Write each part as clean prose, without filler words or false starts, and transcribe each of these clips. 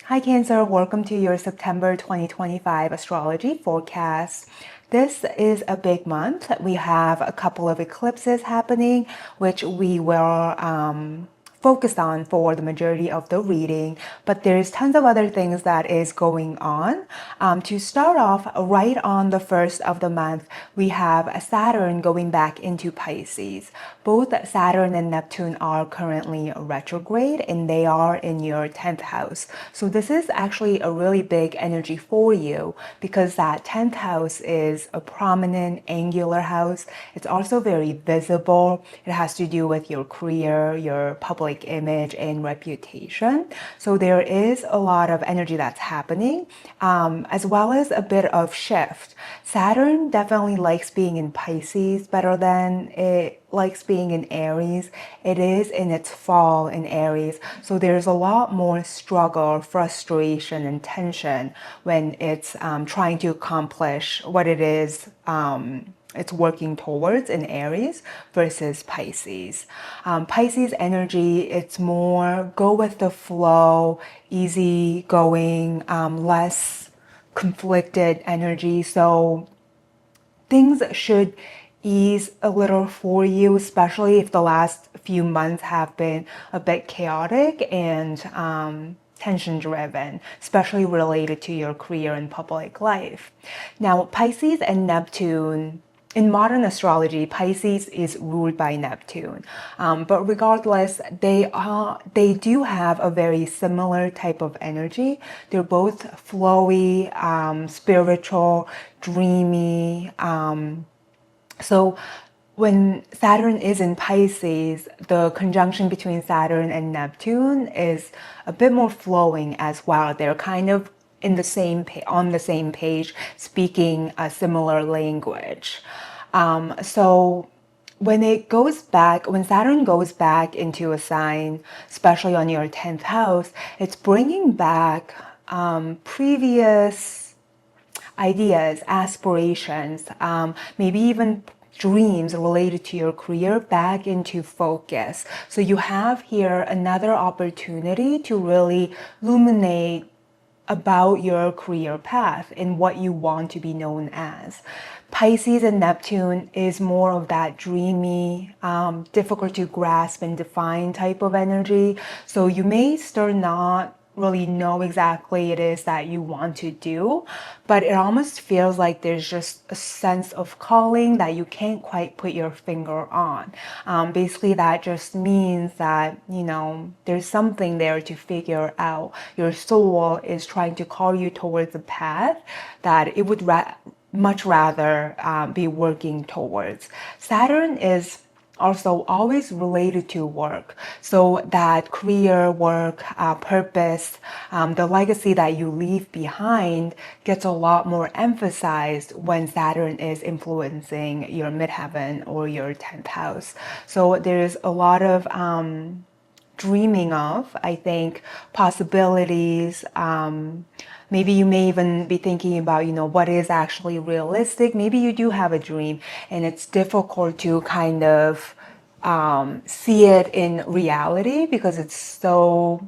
Hi Cancer, welcome to your September 2025 astrology forecast. This is a big month. We have a couple of eclipses happening, which we will focus on for the majority of the reading, but there's tons of other things that is going on. To start off, right on the first of the month, we have Saturn going back into Pisces. Both Saturn and Neptune are currently retrograde and they are in your 10th house. So this is actually a really big energy for you because that 10th house is a prominent angular house. It's also very visible. It has to do with your career, your public image and reputation. So there is a lot of energy that's happening, as well as a bit of shift. Saturn definitely likes being in Pisces better than it likes being in Aries. It is in its fall in Aries. So there's a lot more struggle, frustration, and tension when it's trying to accomplish what it is it's working towards in Aries versus Pisces. Pisces energy, it's more go with the flow, easy going, less conflicted energy. So things should ease a little for you, especially if the last few months have been a bit chaotic and tension driven, especially related to your career and public life. Now, Pisces and Neptune, in modern astrology, Pisces is ruled by Neptune, but regardless, they do have a very similar type of energy. They're both flowy, spiritual, dreamy. So when Saturn is in Pisces, the conjunction between Saturn and Neptune is a bit more flowing as well. They're kind of in the same on the same page, speaking a similar language. So when Saturn goes back into a sign, especially on your 10th house, it's bringing back previous ideas, aspirations, maybe even dreams related to your career back into focus. So you have here another opportunity to really illuminate about your career path and what you want to be known as. Pisces and Neptune is more of that dreamy, difficult to grasp and define type of energy. So you may still not really know exactly it is that you want to do, but it almost feels like there's just a sense of calling that you can't quite put your finger on. Basically, that just means that, there's something there to figure out. Your soul is trying to call you towards a path that it would much rather be working towards. Saturn is also always related to work. So that career, work, purpose, the legacy that you leave behind gets a lot more emphasized when Saturn is influencing your midheaven or your 10th house. So there's a lot of dreaming of, I think, possibilities. Maybe you may even be thinking about, what is actually realistic. Maybe you do have a dream and it's difficult to kind of see it in reality because it's so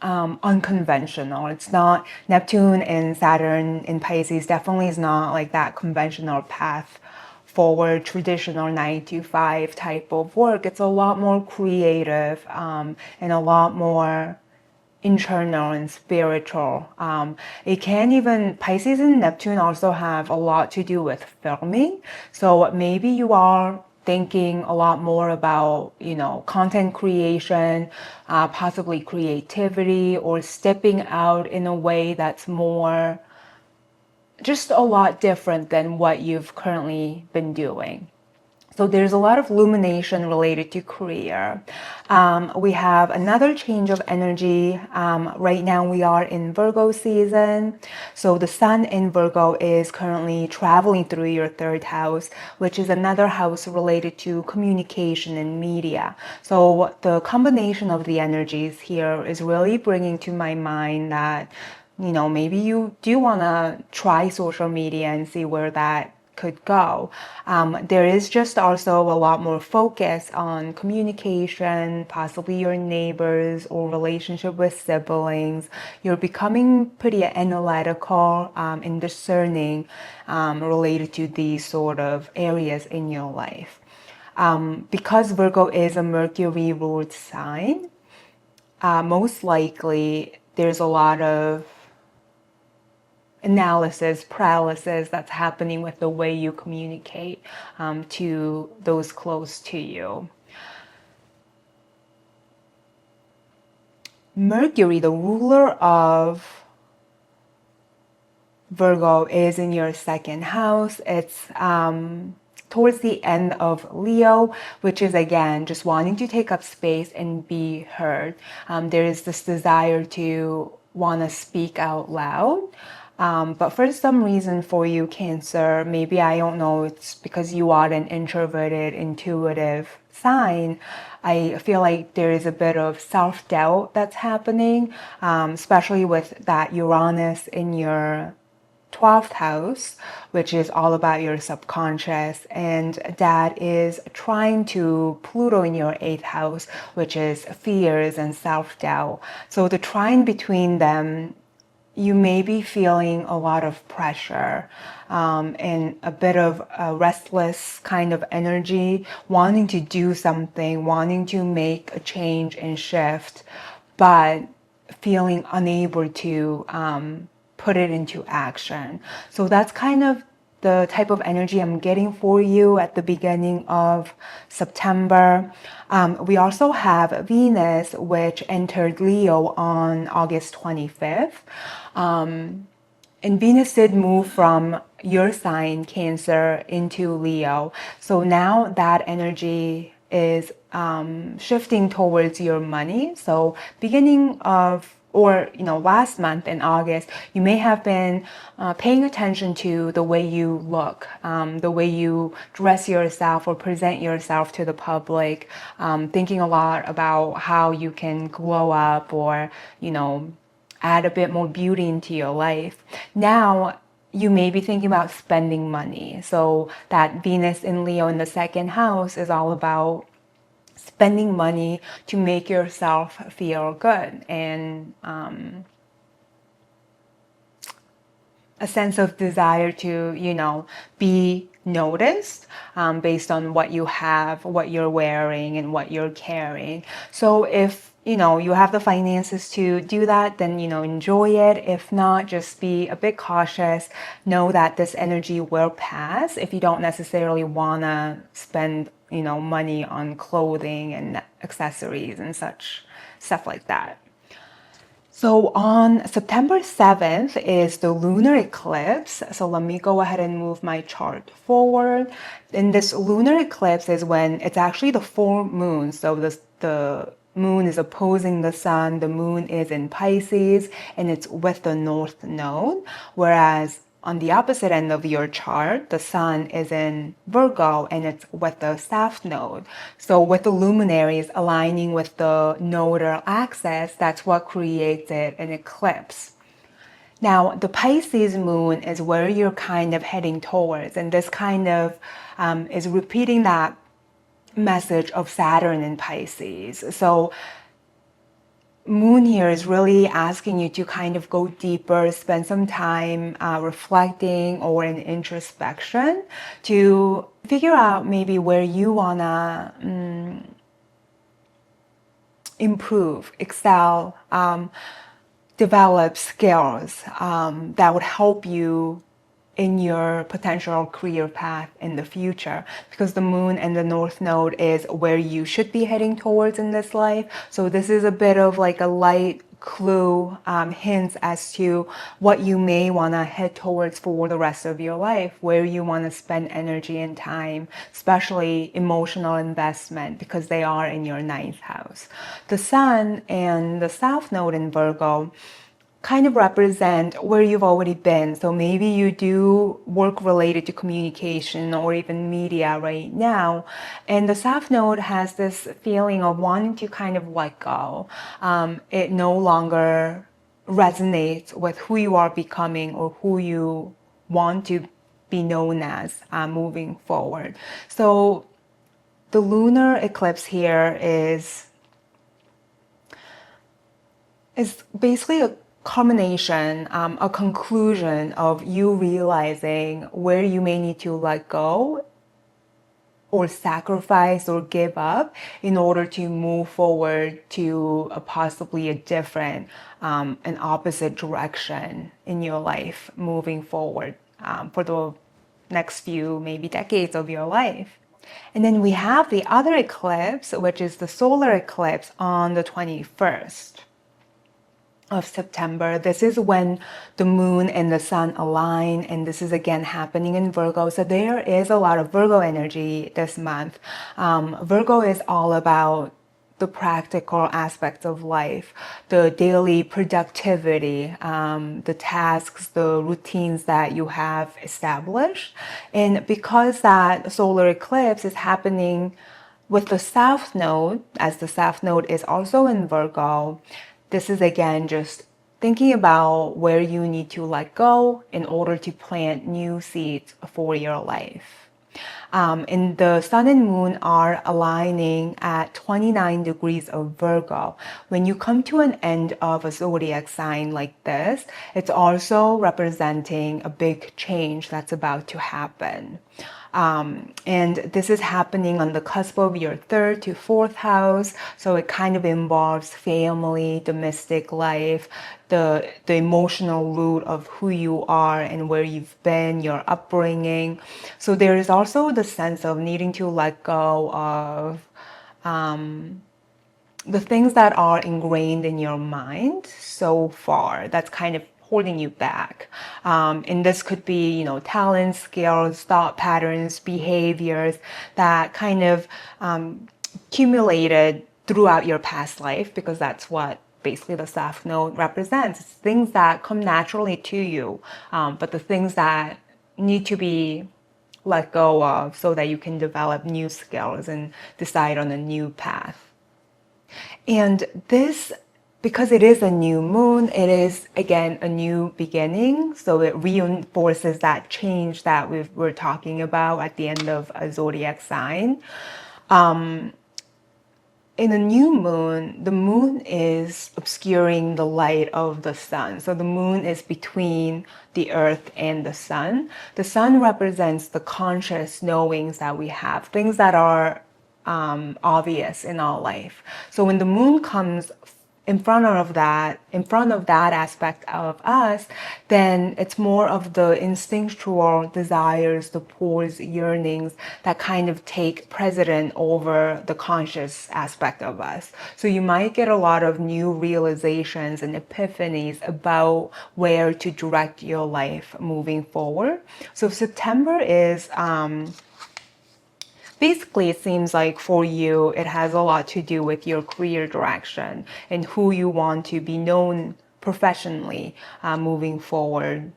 unconventional. It's not Neptune and Saturn in Pisces definitely is not like that conventional path forward, traditional 9 to 5 type of work. It's a lot more creative and a lot more internal and spiritual. Pisces and Neptune also have a lot to do with filming. So maybe you are thinking a lot more about, content creation, possibly creativity, or stepping out in a way that's more, just a lot different than what you've currently been doing. So there's a lot of illumination related to career. We have another change of energy. Right now we are in Virgo season. So the sun in Virgo is currently traveling through your 3rd house, which is another house related to communication and media. So the combination of the energies here is really bringing to my mind that, maybe you do want to try social media and see where that could go. There is just also a lot more focus on communication, possibly your neighbors or relationship with siblings. You're becoming pretty analytical and discerning related to these sort of areas in your life. Because Virgo is a Mercury ruled sign, most likely there's a lot of analysis paralysis that's happening with the way you communicate to those close to you. Mercury, the ruler of Virgo, is in your second house. It's towards the end of Leo, which is again just wanting to take up space and be heard. There is this desire to want to speak out loud. But for some reason for you, Cancer, maybe I don't know, it's because you are an introverted, intuitive sign. I feel like there is a bit of self-doubt that's happening, especially with that Uranus in your 12th house, which is all about your subconscious, and that is trying to Pluto in your 8th house, which is fears and self-doubt. So the trine between them, you may be feeling a lot of pressure and a bit of a restless kind of energy, wanting to do something, wanting to make a change and shift, but feeling unable to put it into action. So that's kind of the type of energy I'm getting for you at the beginning of September. We also have Venus, which entered Leo on August 25th. And Venus did move from your sign, Cancer, into Leo. So now that energy is shifting towards your money. So beginning of, or last month in August, you may have been paying attention to the way you look, the way you dress yourself or present yourself to the public, thinking a lot about how you can glow up or add a bit more beauty into your life. Now you may be thinking about spending money. So that Venus in Leo in the second house is all about spending money to make yourself feel good, and a sense of desire to, be noticed based on what you have, what you're wearing, and what you're carrying. So if you have the finances to do that, then enjoy it. If not, just be a bit cautious. Know that this energy will pass if you don't necessarily want to spend money on clothing and accessories and stuff like that. So on September 7th is the lunar eclipse. So let me go ahead and move my chart forward. And this lunar eclipse is when it's actually the full moon. So the moon is opposing the sun. The moon is in Pisces and it's with the north node. Whereas on the opposite end of your chart, the sun is in Virgo and it's with the south node. So with the luminaries aligning with the nodal axis, that's what creates an eclipse. Now, the Pisces moon is where you're kind of heading towards, and this kind of is repeating that message of Saturn in Pisces. So moon here is really asking you to kind of go deeper, spend some time reflecting or in introspection to figure out maybe where you want to improve, excel, develop skills that would help you in your potential career path in the future, because the moon and the north node is where you should be heading towards in this life. So this is a bit of like a light clue, hints as to what you may want to head towards for the rest of your life, where you want to spend energy and time, especially emotional investment, because they are in your 9th house. The sun and the south node in Virgo kind of represent where you've already been. So maybe you do work related to communication or even media right now. And the South Node has this feeling of wanting to kind of let go. It no longer resonates with who you are becoming or who you want to be known as moving forward. So the lunar eclipse here is basically a culmination, a conclusion of you realizing where you may need to let go or sacrifice or give up in order to move forward to possibly a different, an opposite direction in your life moving forward for the next few maybe decades of your life. And then we have the other eclipse, which is the solar eclipse on the 21st of September. This is when the moon and the sun align, and this is again happening in Virgo. So there is a lot of Virgo energy this month. Virgo is all about the practical aspects of life, the daily productivity, the tasks, the routines that you have established. And because that solar eclipse is happening with the South Node, as the South Node is also in Virgo, this is again just thinking about where you need to let go in order to plant new seeds for your life. And the sun and moon are aligning at 29 degrees of Virgo. When you come to an end of a zodiac sign like this, it's also representing a big change that's about to happen. And this is happening on the cusp of your 3rd to 4th house. So it kind of involves family, domestic life, the emotional root of who you are and where you've been, your upbringing. So there is also the sense of needing to let go of the things that are ingrained in your mind so far that's kind of holding you back. And this could be, talents, skills, thought patterns, behaviors that kind of accumulated throughout your past life, because that's what basically the South Node represents. It's things that come naturally to you, but the things that need to be let go of so that you can develop new skills and decide on a new path. And this, because it is a new moon, it is again a new beginning. So it reinforces that change that we were talking about at the end of a zodiac sign. In a new moon, the moon is obscuring the light of the sun. So the moon is between the earth and the sun. The sun represents the conscious knowings that we have, things that are obvious in our life. So when the moon comes in front of that aspect of us, then it's more of the instinctual desires, the pulls, yearnings that kind of take precedent over the conscious aspect of us. So you might get a lot of new realizations and epiphanies about where to direct your life moving forward. So September is basically, it seems like for you, it has a lot to do with your career direction and who you want to be known professionally moving forward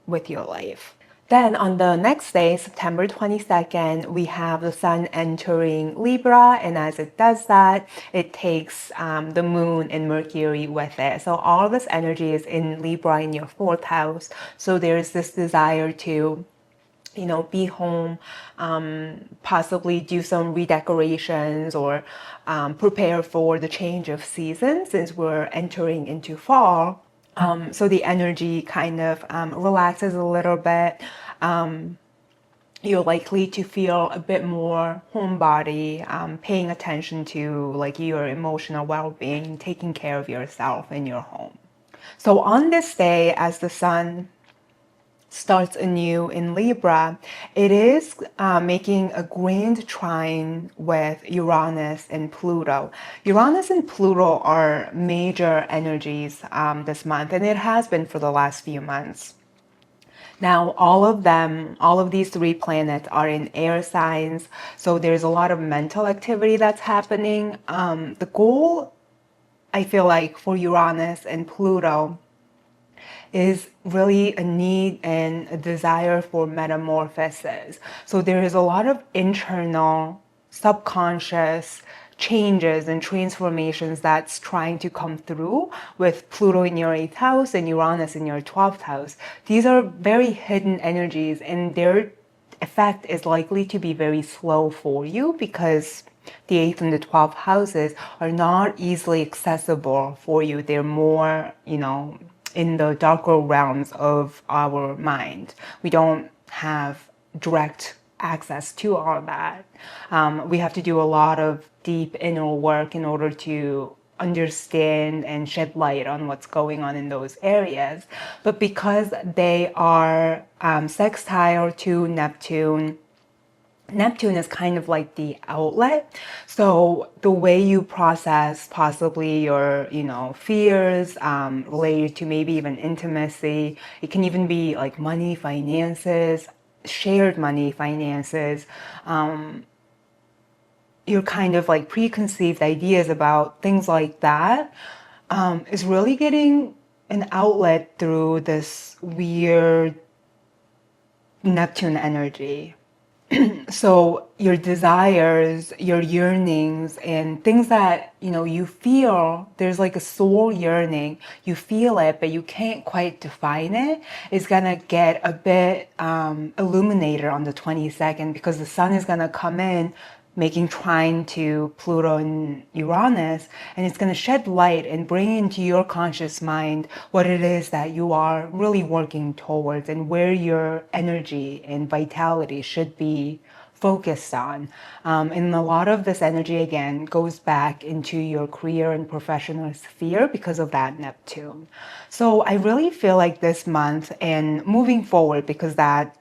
with your life. Then on the next day, September 22nd, we have the sun entering Libra. And as it does that, it takes the moon and Mercury with it. So all this energy is in Libra in your 4th house. So there's this desire to be home, possibly do some redecorations or prepare for the change of season since we're entering into fall. So the energy kind of relaxes a little bit. You're likely to feel a bit more homebody, paying attention to like your emotional well-being, taking care of yourself in your home. So on this day, as the sun starts anew in Libra, it is making a grand trine with Uranus and Pluto. Uranus and Pluto are major energies this month, and it has been for the last few months. Now, all of these 3 planets are in air signs, so there's a lot of mental activity that's happening. The goal, I feel like, for Uranus and Pluto is really a need and a desire for metamorphosis. So there is a lot of internal, subconscious changes and transformations that's trying to come through with Pluto in your 8th house and Uranus in your 12th house. These are very hidden energies, and their effect is likely to be very slow for you because the 8th and the 12th houses are not easily accessible for you. They're more, in the darker realms of our mind. We don't have direct access to all that. We have to do a lot of deep inner work in order to understand and shed light on what's going on in those areas. But because they are sextile to Neptune, Neptune is kind of like the outlet. So the way you process possibly your, fears related to maybe even intimacy, it can even be like money, finances, shared money, finances, your kind of like preconceived ideas about things like that, is really getting an outlet through this weird Neptune energy. So your desires, your yearnings, and things that you feel, there's like a soul yearning, you feel it but you can't quite define it, is gonna get a bit illuminated on the 22nd, because the sun is gonna come in making trine to Pluto and Uranus, and it's going to shed light and bring into your conscious mind what it is that you are really working towards and where your energy and vitality should be focused on. And a lot of this energy, again, goes back into your career and professional sphere because of that Neptune. So I really feel like this month and moving forward, because that,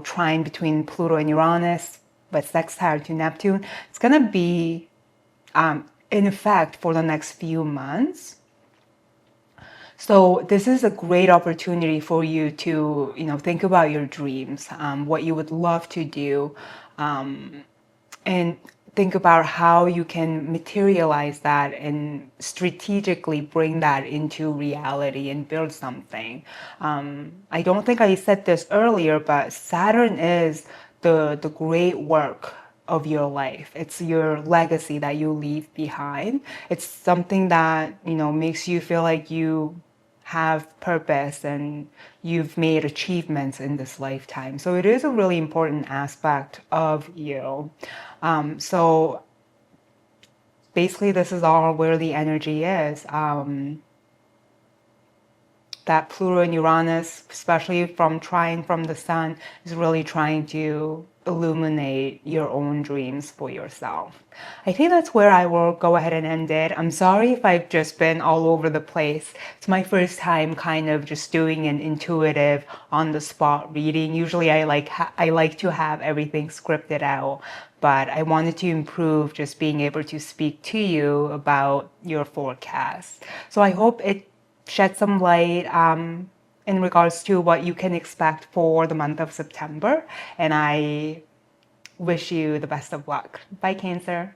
trine between Pluto and Uranus, but sextile to Neptune, it's going to be in effect for the next few months. So this is a great opportunity for you to, think about your dreams, what you would love to do, and think about how you can materialize that and strategically bring that into reality and build something. I don't think I said this earlier, but Saturn is the great work of your life. It's your legacy that you leave behind. It's something that, makes you feel like you have purpose and you've made achievements in this lifetime. So it is a really important aspect of you. So basically this is all where the energy is. That Pluto and Uranus, especially from trine from the sun, is really trying to illuminate your own dreams for yourself. I think that's where I will go ahead and end it. I'm sorry if I've just been all over the place. It's my first time kind of just doing an intuitive on the spot reading. Usually I like to have everything scripted out, but I wanted to improve just being able to speak to you about your forecast. So I hope it shed some light in regards to what you can expect for the month of September. And I wish you the best of luck. Bye, Cancer.